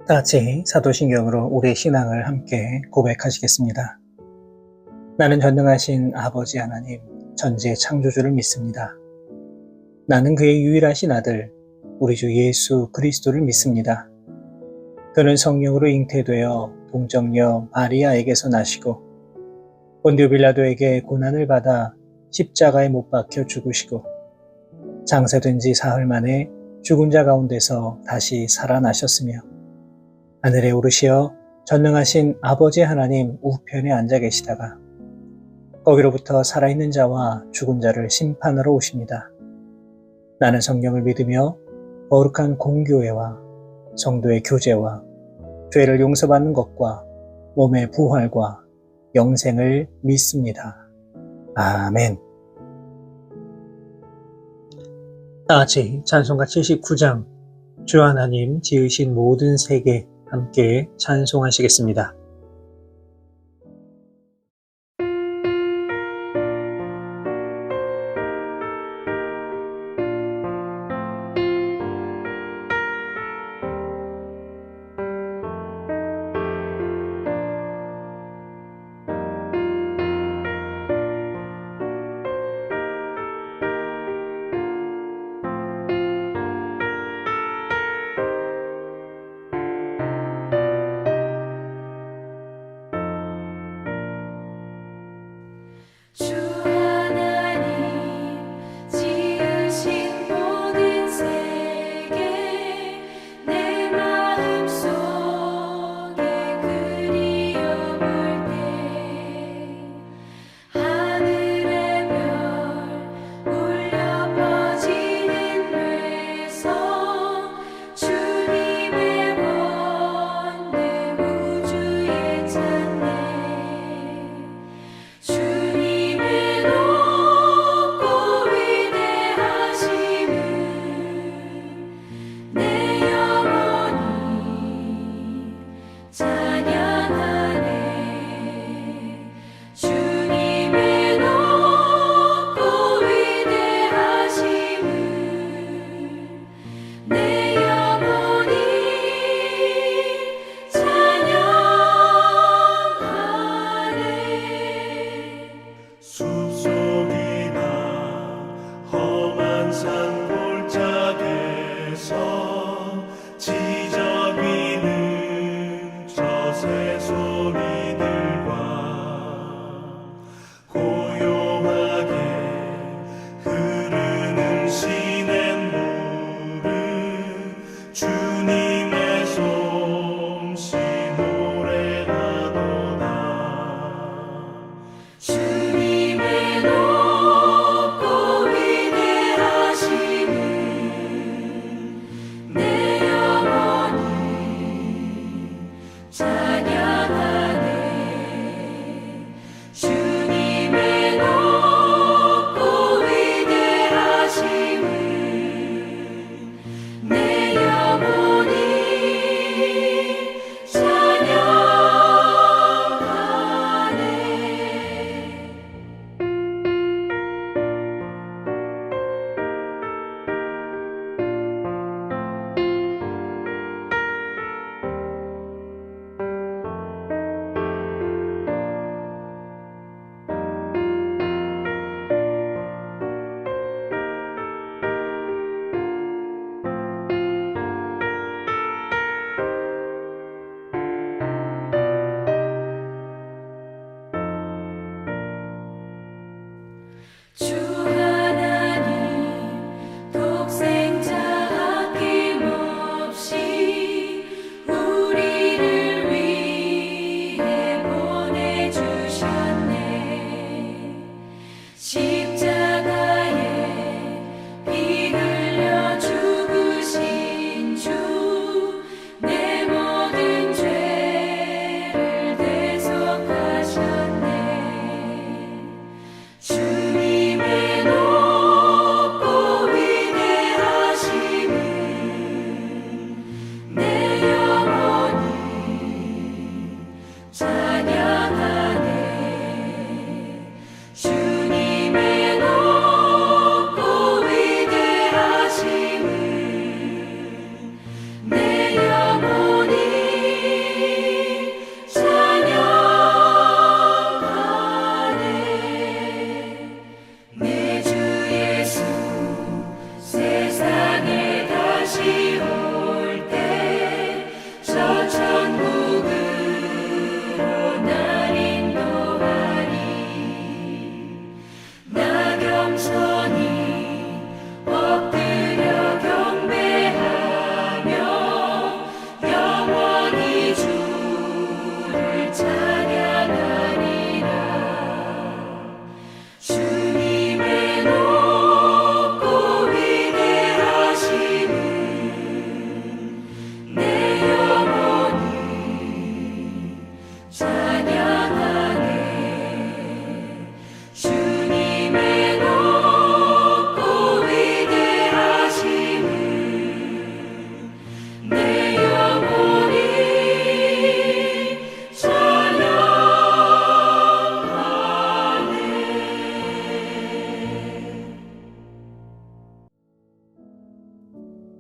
다 같이 사도신경으로 우리의 신앙을 함께 고백하시겠습니다. 나는 전능하신 아버지 하나님, 전지의 창조주를 믿습니다. 나는 그의 유일하신 아들, 우리 주 예수 그리스도를 믿습니다. 그는 성령으로 잉태되어 동정녀 마리아에게서 나시고 본디오 빌라도에게 고난을 받아 십자가에 못 박혀 죽으시고 장사된 지 사흘 만에 죽은 자 가운데서 다시 살아나셨으며 하늘에 오르시어 전능하신 아버지 하나님 우편에 앉아 계시다가 거기로부터 살아있는 자와 죽은 자를 심판하러 오십니다. 나는 성령을 믿으며 거룩한 공교회와 성도의 교제와 죄를 용서받는 것과 몸의 부활과 영생을 믿습니다. 아멘. 다 같이 찬송가 79장 주 하나님 지으신 모든 세계 함께 찬송하시겠습니다.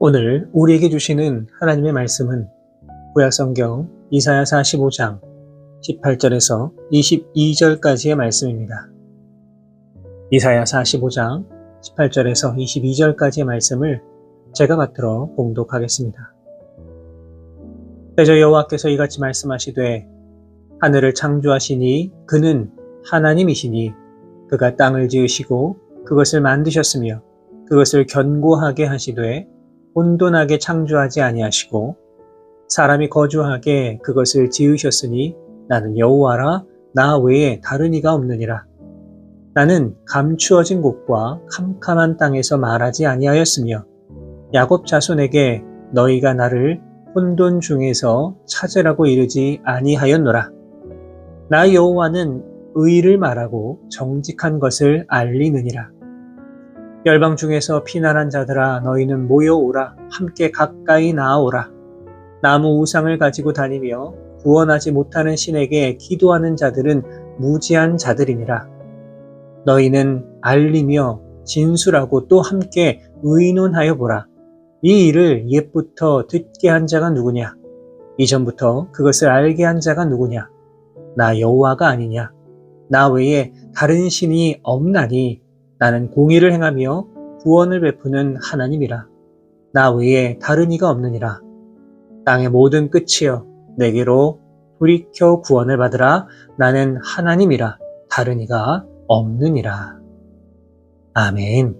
오늘 우리에게 주시는 하나님의 말씀은 구약성경 이사야 45장 18절에서 22절까지의 말씀입니다. 이사야 45장 18절에서 22절까지의 말씀을 제가 받들어 봉독하겠습니다. 대저 여호와께서 이같이 말씀하시되 하늘을 창조하시니 그는 하나님이시니 그가 땅을 지으시고 그것을 만드셨으며 그것을 견고하게 하시되 혼돈하게 창조하지 아니하시고 사람이 거주하게 그것을 지으셨으니 나는 여호와라 나 외에 다른 이가 없느니라. 나는 감추어진 곳과 캄캄한 땅에서 말하지 아니하였으며 야곱 자손에게 너희가 나를 혼돈 중에서 찾으라고 이르지 아니하였노라. 나 여호와는 의를 말하고 정직한 것을 알리느니라. 열방 중에서 피난한 자들아 너희는 모여오라. 함께 가까이 나아오라. 나무 우상을 가지고 다니며 구원하지 못하는 신에게 기도하는 자들은 무지한 자들이니라. 너희는 알리며 진술하고 또 함께 의논하여 보라. 이 일을 옛부터 듣게 한 자가 누구냐? 이전부터 그것을 알게 한 자가 누구냐? 나 여호와가 아니냐? 나 외에 다른 신이 없나니 나는 공의를 행하며 구원을 베푸는 하나님이라. 나 외에 다른 이가 없느니라. 땅의 모든 끝이여 내게로 돌이켜 구원을 받으라. 나는 하나님이라. 다른 이가 없느니라. 아멘.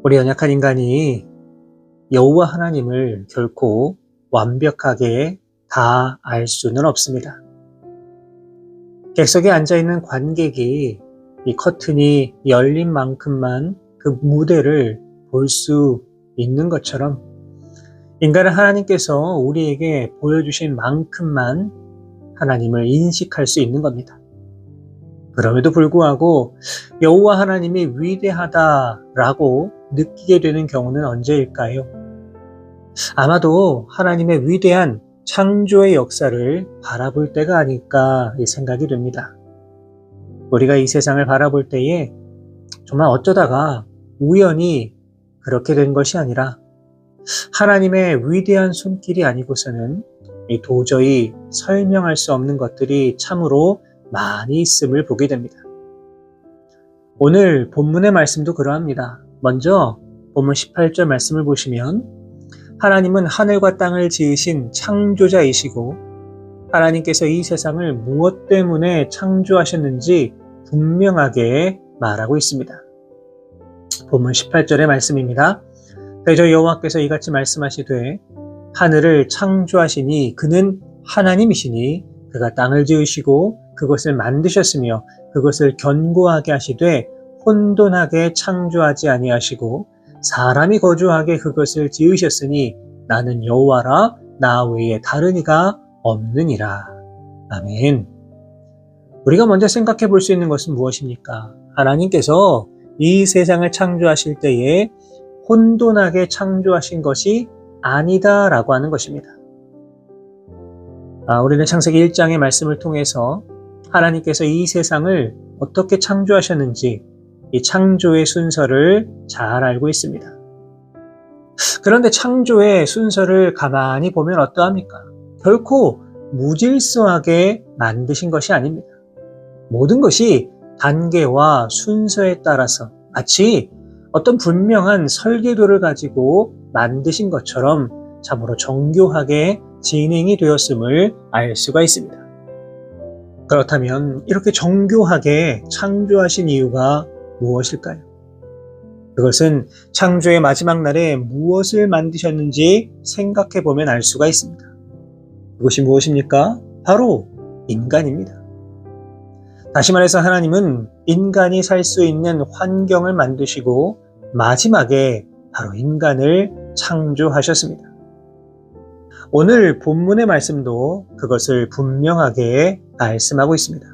우리 연약한 인간이 여호와 하나님을 결코 완벽하게 다 알 수는 없습니다. 객석에 앉아있는 관객이 이 커튼이 열린 만큼만 그 무대를 볼 수 있는 것처럼 인간은 하나님께서 우리에게 보여주신 만큼만 하나님을 인식할 수 있는 겁니다. 그럼에도 불구하고 여호와 하나님이 위대하다라고 느끼게 되는 경우는 언제일까요? 아마도 하나님의 위대한 창조의 역사를 바라볼 때가 아닐까 생각이 됩니다. 우리가 이 세상을 바라볼 때에 정말 어쩌다가 우연히 그렇게 된 것이 아니라 하나님의 위대한 손길이 아니고서는 도저히 설명할 수 없는 것들이 참으로 많이 있음을 보게 됩니다. 오늘 본문의 말씀도 그러합니다. 먼저 본문 18절 말씀을 보시면 하나님은 하늘과 땅을 지으신 창조자이시고 하나님께서 이 세상을 무엇 때문에 창조하셨는지 분명하게 말하고 있습니다. 본문 18절의 말씀입니다. 대저 여호와께서 이같이 말씀하시되 하늘을 창조하시니 그는 하나님이시니 그가 땅을 지으시고 그것을 만드셨으며 그것을 견고하게 하시되 혼돈하게 창조하지 아니하시고 사람이 거주하게 그것을 지으셨으니 나는 여호와라 나 외에 다른 이가 없느니라. 아멘. 우리가 먼저 생각해 볼 수 있는 것은 무엇입니까? 하나님께서 이 세상을 창조하실 때에 혼돈하게 창조하신 것이 아니다라고 하는 것입니다. 우리는 창세기 1장의 말씀을 통해서 하나님께서 이 세상을 어떻게 창조하셨는지 이 창조의 순서를 잘 알고 있습니다. 그런데 창조의 순서를 가만히 보면 어떠합니까? 결코 무질서하게 만드신 것이 아닙니다. 모든 것이 단계와 순서에 따라서 마치 어떤 분명한 설계도를 가지고 만드신 것처럼 참으로 정교하게 진행이 되었음을 알 수가 있습니다. 그렇다면 이렇게 정교하게 창조하신 이유가 무엇일까요? 그것은 창조의 마지막 날에 무엇을 만드셨는지 생각해 보면 알 수가 있습니다. 그것이 무엇입니까? 바로 인간입니다. 다시 말해서 하나님은 인간이 살 수 있는 환경을 만드시고 마지막에 바로 인간을 창조하셨습니다. 오늘 본문의 말씀도 그것을 분명하게 말씀하고 있습니다.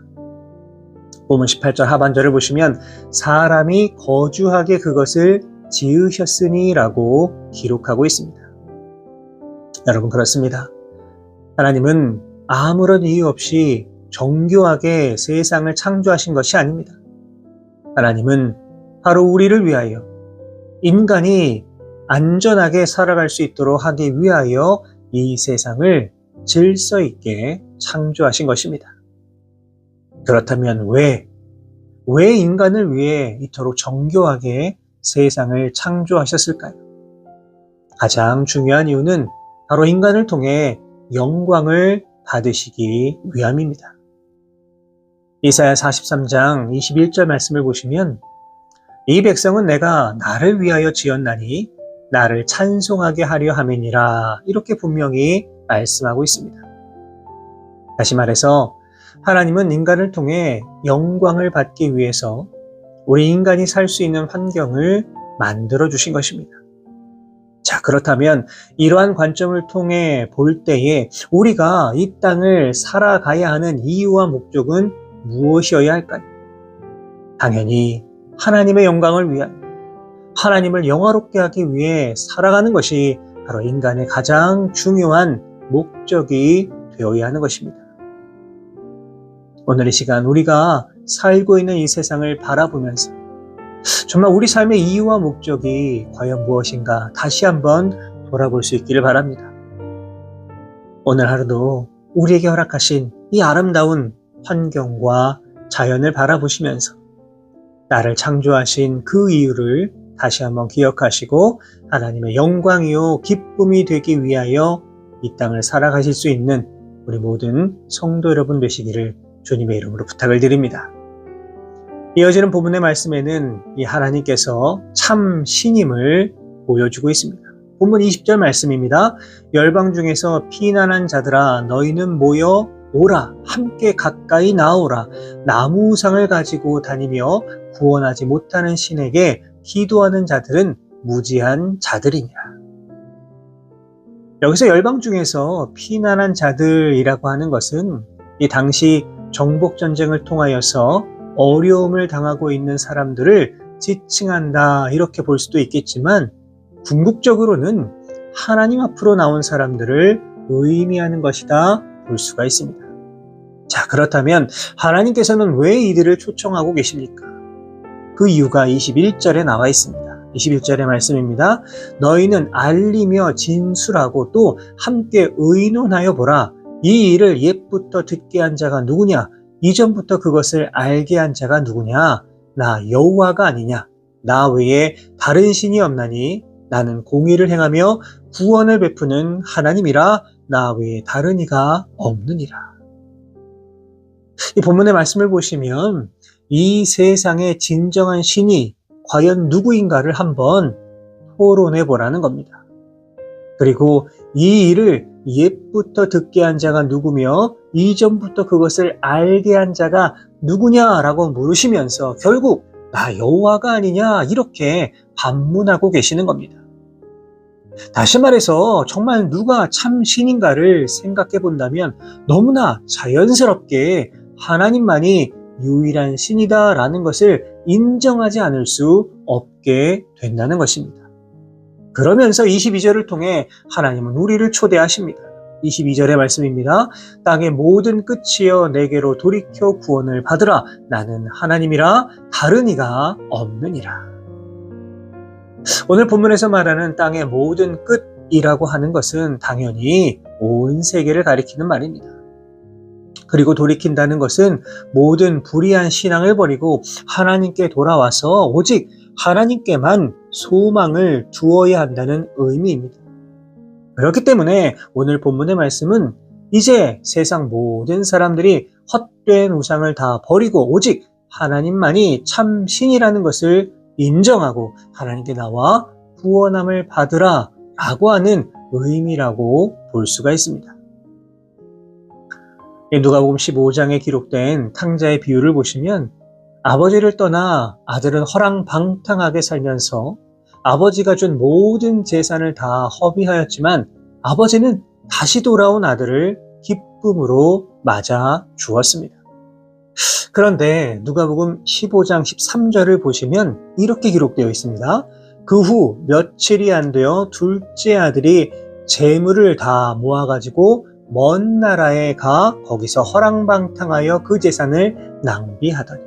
본문 18절 하반절을 보시면 사람이 거주하게 그것을 지으셨으니 라고 기록하고 있습니다. 여러분 그렇습니다. 하나님은 아무런 이유 없이 정교하게 세상을 창조하신 것이 아닙니다. 하나님은 바로 우리를 위하여 인간이 안전하게 살아갈 수 있도록 하기 위하여 이 세상을 질서 있게 창조하신 것입니다. 그렇다면 왜 인간을 위해 이토록 정교하게 세상을 창조하셨을까요? 가장 중요한 이유는 바로 인간을 통해 영광을 받으시기 위함입니다. 이사야 43장 21절 말씀을 보시면 이 백성은 내가 나를 위하여 지었나니 나를 찬송하게 하려 함이니라, 이렇게 분명히 말씀하고 있습니다. 다시 말해서 하나님은 인간을 통해 영광을 받기 위해서 우리 인간이 살 수 있는 환경을 만들어 주신 것입니다. 자, 그렇다면 이러한 관점을 통해 볼 때에 우리가 이 땅을 살아가야 하는 이유와 목적은 무엇이어야 할까요? 당연히 하나님의 영광을 위하여, 하나님을 영화롭게 하기 위해 살아가는 것이 바로 인간의 가장 중요한 목적이 되어야 하는 것입니다. 오늘 이 시간 우리가 살고 있는 이 세상을 바라보면서 정말 우리 삶의 이유와 목적이 과연 무엇인가 다시 한번 돌아볼 수 있기를 바랍니다. 오늘 하루도 우리에게 허락하신 이 아름다운 환경과 자연을 바라보시면서 나를 창조하신 그 이유를 다시 한번 기억하시고 하나님의 영광이요 기쁨이 되기 위하여 이 땅을 살아가실 수 있는 우리 모든 성도 여러분 되시기를 주님의 이름으로 부탁을 드립니다. 이어지는 본문의 말씀에는 이 하나님께서 참 신임을 보여주고 있습니다. 본문 20절 말씀입니다. 열방 중에서 피난한 자들아 너희는 모여 오라, 함께 가까이 나오라. 나무상을 가지고 다니며 구원하지 못하는 신에게 기도하는 자들은 무지한 자들이니라. 여기서 열방 중에서 피난한 자들이라고 하는 것은 이 당시 정복전쟁을 통하여서 어려움을 당하고 있는 사람들을 지칭한다, 이렇게 볼 수도 있겠지만 궁극적으로는 하나님 앞으로 나온 사람들을 의미하는 것이다 볼 수가 있습니다. 자, 그렇다면 하나님께서는 왜 이들을 초청하고 계십니까? 그 이유가 21절에 나와 있습니다. 21절의 말씀입니다. 너희는 알리며 진술하고 또 함께 의논하여 보라. 이 일을 옛부터 듣게 한 자가 누구냐? 이전부터 그것을 알게 한 자가 누구냐? 나 여호와가 아니냐? 나 외에 다른 신이 없나니 나는 공의를 행하며 구원을 베푸는 하나님이라. 나 외에 다른 이가 없느니라. 이 본문의 말씀을 보시면 이 세상의 진정한 신이 과연 누구인가를 한번 토론해 보라는 겁니다. 그리고 이 일을 옛부터 듣게 한 자가 누구며 이전부터 그것을 알게 한 자가 누구냐라고 물으시면서 결국 나 여호와가 아니냐, 이렇게 반문하고 계시는 겁니다. 다시 말해서 정말 누가 참 신인가를 생각해 본다면 너무나 자연스럽게 하나님만이 유일한 신이다라는 것을 인정하지 않을 수 없게 된다는 것입니다. 그러면서 22절을 통해 하나님은 우리를 초대하십니다. 22절의 말씀입니다. 땅의 모든 끝이여 내게로 돌이켜 구원을 받으라. 나는 하나님이라 다른 이가 없느니라. 오늘 본문에서 말하는 땅의 모든 끝이라고 하는 것은 당연히 온 세계를 가리키는 말입니다. 그리고 돌이킨다는 것은 모든 불의한 신앙을 버리고 하나님께 돌아와서 오직 하나님께만 소망을 두어야 한다는 의미입니다. 그렇기 때문에 오늘 본문의 말씀은 이제 세상 모든 사람들이 헛된 우상을 다 버리고 오직 하나님만이 참 신이라는 것을 인정하고 하나님께 나와 구원함을 받으라 라고 하는 의미라고 볼 수가 있습니다. 누가복음 15장에 기록된 탕자의 비유를 보시면 아버지를 떠나 아들은 허랑방탕하게 살면서 아버지가 준 모든 재산을 다 허비하였지만 아버지는 다시 돌아온 아들을 기쁨으로 맞아 주었습니다. 그런데 누가복음 15장 13절을 보시면 이렇게 기록되어 있습니다. 그 후 며칠이 안 되어 둘째 아들이 재물을 다 모아가지고 먼 나라에 가 거기서 허랑방탕하여 그 재산을 낭비하더니.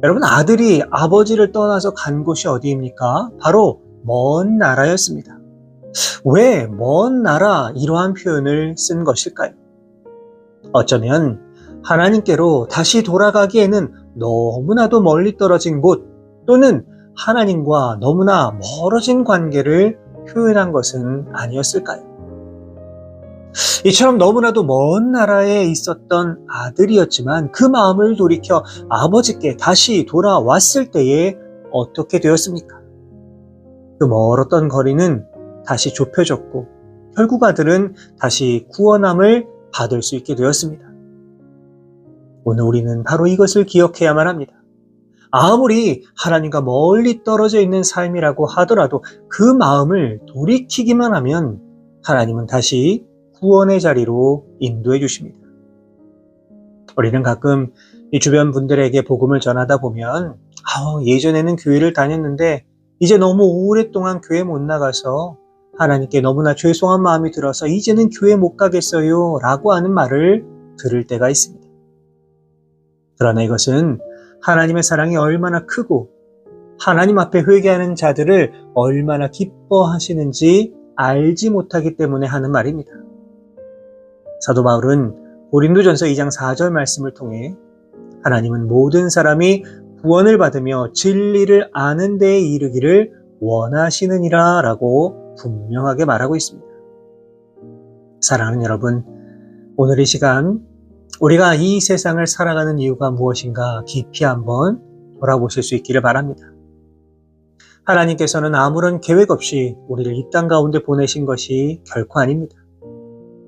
여러분, 아들이 아버지를 떠나서 간 곳이 어디입니까? 바로 먼 나라였습니다. 왜 먼 나라 이러한 표현을 쓴 것일까요? 어쩌면 하나님께로 다시 돌아가기에는 너무나도 멀리 떨어진 곳 또는 하나님과 너무나 멀어진 관계를 표현한 것은 아니었을까요? 이처럼 너무나도 먼 나라에 있었던 아들이었지만 그 마음을 돌이켜 아버지께 다시 돌아왔을 때에 어떻게 되었습니까? 그 멀었던 거리는 다시 좁혀졌고 결국 아들은 다시 구원함을 받을 수 있게 되었습니다. 오늘 우리는 바로 이것을 기억해야만 합니다. 아무리 하나님과 멀리 떨어져 있는 삶이라고 하더라도 그 마음을 돌이키기만 하면 하나님은 다시 구원의 자리로 인도해 주십니다. 우리는 가끔 이 주변 분들에게 복음을 전하다 보면 예전에는 교회를 다녔는데 이제 너무 오랫동안 교회 못 나가서 하나님께 너무나 죄송한 마음이 들어서 이제는 교회 못 가겠어요 라고 하는 말을 들을 때가 있습니다. 그러나 이것은 하나님의 사랑이 얼마나 크고 하나님 앞에 회개하는 자들을 얼마나 기뻐하시는지 알지 못하기 때문에 하는 말입니다. 사도 바울은 고린도전서 2장 4절 말씀을 통해 하나님은 모든 사람이 구원을 받으며 진리를 아는 데에 이르기를 원하시느니라 라고 분명하게 말하고 있습니다. 사랑하는 여러분, 오늘 이 시간 우리가 이 세상을 살아가는 이유가 무엇인가 깊이 한번 돌아보실 수 있기를 바랍니다. 하나님께서는 아무런 계획 없이 우리를 이 땅 가운데 보내신 것이 결코 아닙니다.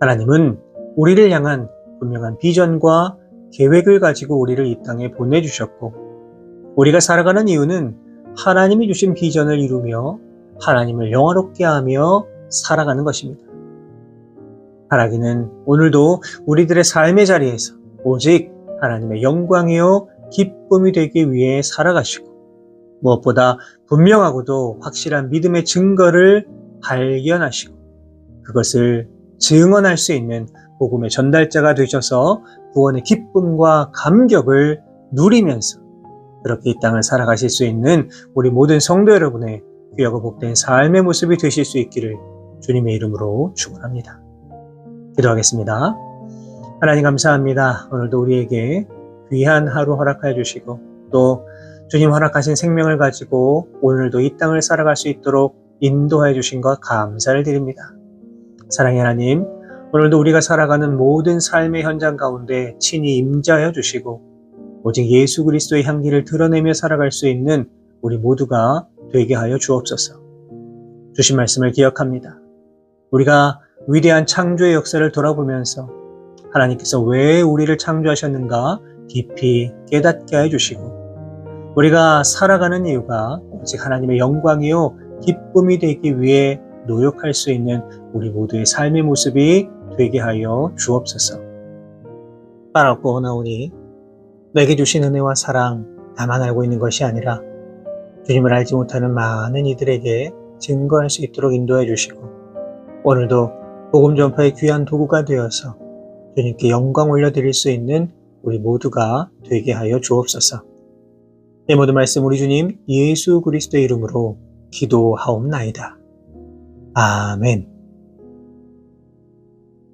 하나님은 우리를 향한 분명한 비전과 계획을 가지고 우리를 이 땅에 보내주셨고 우리가 살아가는 이유는 하나님이 주신 비전을 이루며 하나님을 영화롭게 하며 살아가는 것입니다. 바라기는 오늘도 우리들의 삶의 자리에서 오직 하나님의 영광이요 기쁨이 되기 위해 살아가시고 무엇보다 분명하고도 확실한 믿음의 증거를 발견하시고 그것을 증언할 수 있는 복음의 전달자가 되셔서 구원의 기쁨과 감격을 누리면서 그렇게 이 땅을 살아가실 수 있는 우리 모든 성도 여러분의 귀하고 복된 삶의 모습이 되실 수 있기를 주님의 이름으로 축원합니다. 기도하겠습니다. 하나님 감사합니다. 오늘도 우리에게 귀한 하루 허락하여 주시고 또 주님 허락하신 생명을 가지고 오늘도 이 땅을 살아갈 수 있도록 인도하여 주신 것 감사를 드립니다. 사랑의 하나님, 오늘도 우리가 살아가는 모든 삶의 현장 가운데 친히 임재하여 주시고 오직 예수 그리스도의 향기를 드러내며 살아갈 수 있는 우리 모두가 되게 하여 주옵소서. 주신 말씀을 기억합니다. 우리가 위대한 창조의 역사를 돌아보면서 하나님께서 왜 우리를 창조하셨는가 깊이 깨닫게 해주시고 우리가 살아가는 이유가 오직 하나님의 영광이요 기쁨이 되기 위해 노력할 수 있는 우리 모두의 삶의 모습이 되게 하여 주옵소서. 바라고 나오니 내게 주신 은혜와 사랑 나만 알고 있는 것이 아니라 주님을 알지 못하는 많은 이들에게 증거할 수 있도록 인도해 주시고 오늘도 복음 전파의 귀한 도구가 되어서 주님께 영광 올려드릴 수 있는 우리 모두가 되게 하여 주옵소서. 이 모든 말씀 우리 주님 예수 그리스도의 이름으로 기도하옵나이다. 아멘.